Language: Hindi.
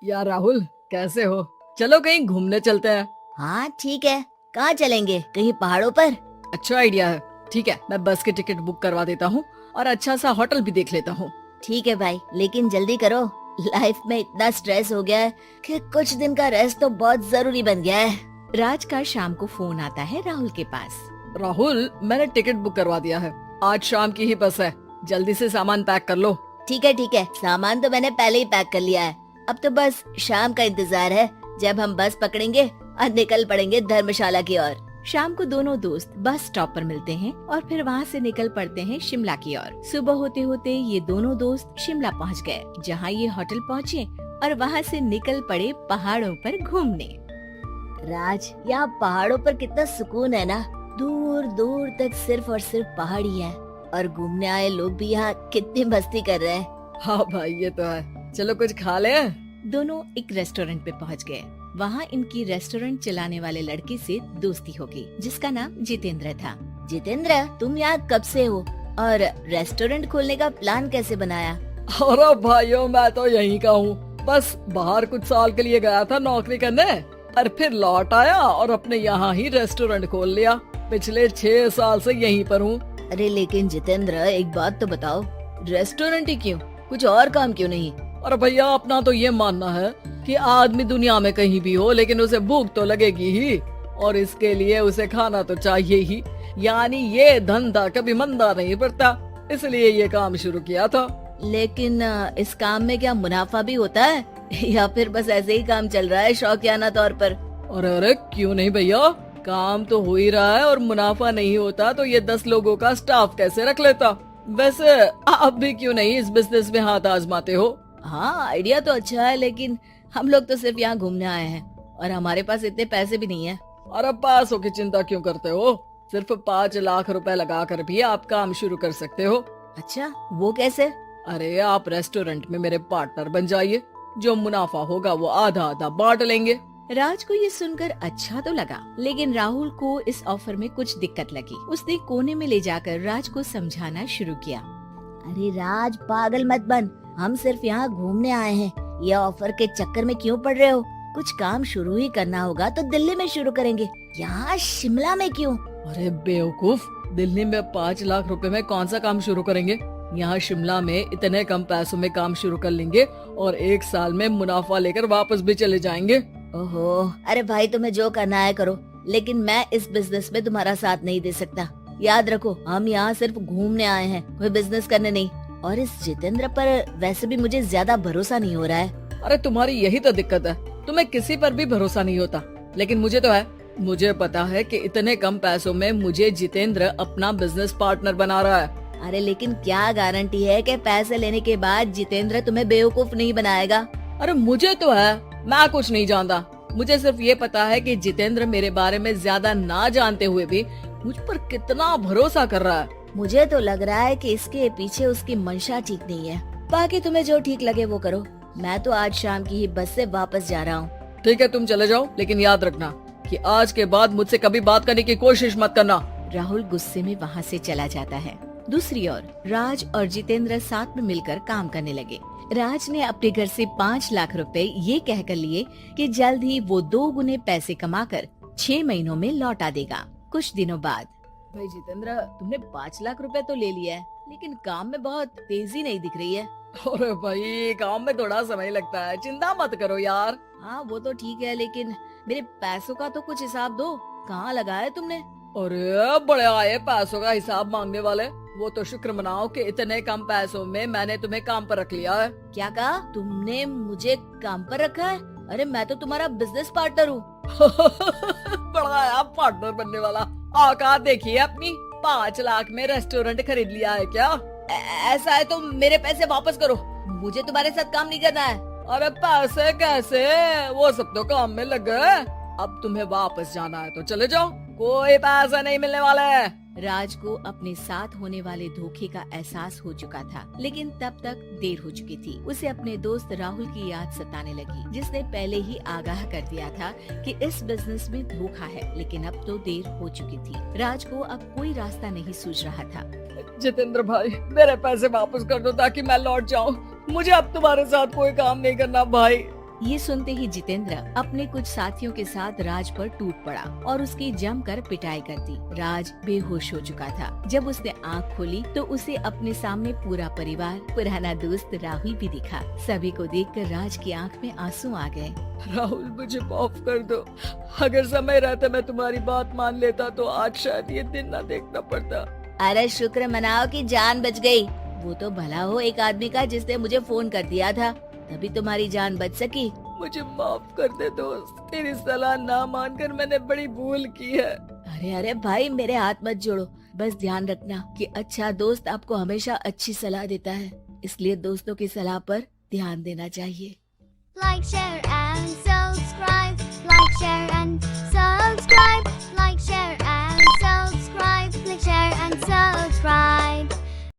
यार राहुल, कैसे हो? चलो कहीं घूमने चलते हैं। हाँ ठीक है। कहाँ चलेंगे? कहीं पहाड़ों पर? अच्छा आइडिया है। ठीक है, मैं बस की टिकट बुक करवा देता हूँ और अच्छा सा होटल भी देख लेता हूँ। ठीक है भाई, लेकिन जल्दी करो। लाइफ में इतना स्ट्रेस हो गया है कि कुछ दिन का रेस्ट तो बहुत जरूरी बन गया है। राज का शाम को फोन आता है राहुल के पास। राहुल, मैंने टिकट बुक करवा दिया है। आज शाम की ही बस है। जल्दी से सामान पैक कर लो। ठीक है, सामान तो मैंने पहले ही पैक कर लिया है। अब तो बस शाम का इंतजार है, जब हम बस पकड़ेंगे और निकल पड़ेंगे धर्मशाला की ओर। शाम को दोनों दोस्त बस स्टॉप पर मिलते हैं और फिर वहाँ से निकल पड़ते हैं शिमला की ओर। सुबह होते होते ये दोनों दोस्त शिमला पहुँच गए, जहाँ ये होटल पहुँचे और वहाँ से निकल पड़े पहाड़ों पर घूमने। राज, यहाँ पहाड़ों पर कितना सुकून है ना। दूर दूर तक सिर्फ और सिर्फ पहाड़ ही है और घूमने आए लोग भी यहाँ कितनी मस्ती कर रहे हैं। हाँ भाई, ये तो है। चलो कुछ खा ले। दोनों एक रेस्टोरेंट पे पहुँच गए। वहाँ इनकी रेस्टोरेंट चलाने वाले लड़के से दोस्ती हो गई, जिसका नाम जितेंद्र था। जितेंद्र, तुम यहाँ कब से हो और रेस्टोरेंट खोलने का प्लान कैसे बनाया? अरे भाइयों, मैं तो यहीं का हूँ। बस बाहर कुछ साल के लिए गया था नौकरी करने और फिर लौट आया और अपने यहाँ ही रेस्टोरेंट खोल लिया। पिछले 6 साल से यहीं पर हूँ। अरे लेकिन जितेंद्र, एक बात तो बताओ, रेस्टोरेंट ही क्यों? कुछ और काम क्यों नहीं? अरे भैया, अपना तो ये मानना है कि आदमी दुनिया में कहीं भी हो लेकिन उसे भूख तो लगेगी ही, और इसके लिए उसे खाना तो चाहिए ही। यानी ये धंधा कभी मंदा नहीं पड़ता, इसलिए ये काम शुरू किया था। लेकिन इस काम में क्या मुनाफा भी होता है या फिर बस ऐसे ही काम चल रहा है शौकियाना तौर पर? अरे अरे, क्यों नहीं भैया, काम तो हो ही रहा है और मुनाफा नहीं होता तो ये 10 लोगों का स्टाफ कैसे रख लेता। वैसे आप भी क्यों नहीं इस बिजनेस में हाथ आजमाते हो? हाँ, आइडिया तो अच्छा है, लेकिन हम लोग तो सिर्फ यहाँ घूमने आए हैं और हमारे पास इतने पैसे भी नहीं है। अरे पैसों की चिंता क्यों करते हो? सिर्फ 5 लाख रुपए लगा कर भी आप काम शुरू कर सकते हो। अच्छा, वो कैसे? अरे आप रेस्टोरेंट में मेरे पार्टनर बन जाइए। जो मुनाफा होगा वो आधा आधा बांट लेंगे। राज को ये सुनकर अच्छा तो लगा, लेकिन राहुल को इस ऑफर में कुछ दिक्कत लगी। उसने कोने में ले जाकर राज को समझाना शुरू किया। अरे राज, पागल मत बन। हम सिर्फ यहाँ घूमने आए हैं, ये ऑफर के चक्कर में क्यों पड़ रहे हो? कुछ काम शुरू ही करना होगा तो दिल्ली में शुरू करेंगे, यहाँ शिमला में क्यों? अरे बेवकूफ, दिल्ली में 5 लाख रुपए में कौन सा काम शुरू करेंगे? यहाँ शिमला में इतने कम पैसों में काम शुरू कर लेंगे और 1 साल में मुनाफा लेकर वापस भी चले जाएंगे। ओहो, अरे भाई, तुम्हें जो करना है करो, लेकिन मैं इस बिजनेस में तुम्हारा साथ नहीं दे सकता। याद रखो, हम यहाँ सिर्फ घूमने आए हैं, कोई बिजनेस करने नहीं। और इस जितेंद्र पर वैसे भी मुझे ज्यादा भरोसा नहीं हो रहा है। अरे तुम्हारी यही तो दिक्कत है, तुम्हें किसी पर भी भरोसा नहीं होता, लेकिन मुझे तो है। मुझे पता है कि इतने कम पैसों में मुझे जितेंद्र अपना बिजनेस पार्टनर बना रहा है। अरे लेकिन क्या गारंटी है कि पैसे लेने के बाद जितेंद्र तुम्हें बेवकूफ नहीं बनाएगा? अरे मुझे तो है, मैं कुछ नहीं जानता। मुझे सिर्फ ये पता है कि जितेंद्र मेरे बारे में ज्यादा ना जानते हुए भी मुझ पर कितना भरोसा कर रहा है। मुझे तो लग रहा है कि इसके पीछे उसकी मंशा ठीक नहीं है। बाकी तुम्हें जो ठीक लगे वो करो। मैं तो आज शाम की ही बस से वापस जा रहा हूँ। ठीक है, तुम चले जाओ, लेकिन याद रखना कि आज के बाद मुझसे कभी बात करने की कोशिश मत करना। राहुल गुस्से में वहाँ से चला जाता है। दूसरी ओर राज और जितेंद्र साथ में मिलकर काम करने लगे। राज ने अपने घर से 5 लाख रुपए ये कहकर लिए कि जल्द ही वो 2 गुने पैसे कमाकर 6 महीनों में लौटा देगा। कुछ दिनों बाद, भाई जितेंद्र, तुमने 5 लाख रुपए तो ले लिया है, लेकिन काम में बहुत तेजी नहीं दिख रही है। अरे भाई, काम में थोड़ा समय लगता है, चिंता मत करो यार। हाँ वो तो ठीक है, लेकिन मेरे पैसों का तो कुछ हिसाब दो। कहाँ लगाया है तुमने? अरे बड़े आए पैसों का हिसाब मांगने वाले। वो तो शुक्र मनाओ कि इतने कम पैसों में मैंने तुम्हें काम पर रख लिया है। क्या कहा? तुमने मुझे काम पर रखा है? अरे मैं तो तुम्हारा बिजनेस पार्टनर हूँ। बड़ा आया पार्टनर बनने वाला। औकात देखिए अपनी, 5 लाख में रेस्टोरेंट खरीद लिया है क्या? ऐसा है तो मेरे पैसे वापस करो, मुझे तुम्हारे साथ काम नहीं करना है। अरे पैसे कैसे, वो सब तो काम में लग गए। अब तुम्हें वापस जाना है तो चले जाओ, कोई पैसा नहीं मिलने वाला है। राज को अपने साथ होने वाले धोखे का एहसास हो चुका था, लेकिन तब तक देर हो चुकी थी। उसे अपने दोस्त राहुल की याद सताने लगी, जिसने पहले ही आगाह कर दिया था कि इस बिजनेस में धोखा है, लेकिन अब तो देर हो चुकी थी। राज को अब कोई रास्ता नहीं सूझ रहा था। जितेंद्र भाई, मेरे पैसे वापस कर दो ताकि मैं लौट जाऊं। मुझे अब तुम्हारे साथ कोई काम नहीं करना भाई। ये सुनते ही जितेंद्र अपने कुछ साथियों के साथ राज पर टूट पड़ा और उसकी जमकर पिटाई कर दी। राज बेहोश हो चुका था। जब उसने आँख खोली तो उसे अपने सामने पूरा परिवार, पुराना दोस्त राहुल भी दिखा। सभी को देखकर राज की आँख में आंसू आ गए। राहुल, मुझे माफ कर दो। अगर समय रहता मैं तुम्हारी बात मान लेता तो आज शायद ये दिन न देखना पड़ता। अरे शुक्र मनाओ कि जान बच गई। वो तो भला हो एक आदमी का जिसने मुझे फोन कर दिया था, तभी तुम्हारी जान बच सकी। मुझे माफ कर दे दोस्त, तेरी सलाह ना मानकर मैंने बड़ी भूल की है। अरे अरे भाई, मेरे हाथ मत जोड़ो। बस ध्यान रखना कि अच्छा दोस्त आपको हमेशा अच्छी सलाह देता है, इसलिए दोस्तों की सलाह पर ध्यान देना चाहिए। Like, share and subscribe. Like, share and subscribe. Like, share and subscribe. Like, share and subscribe.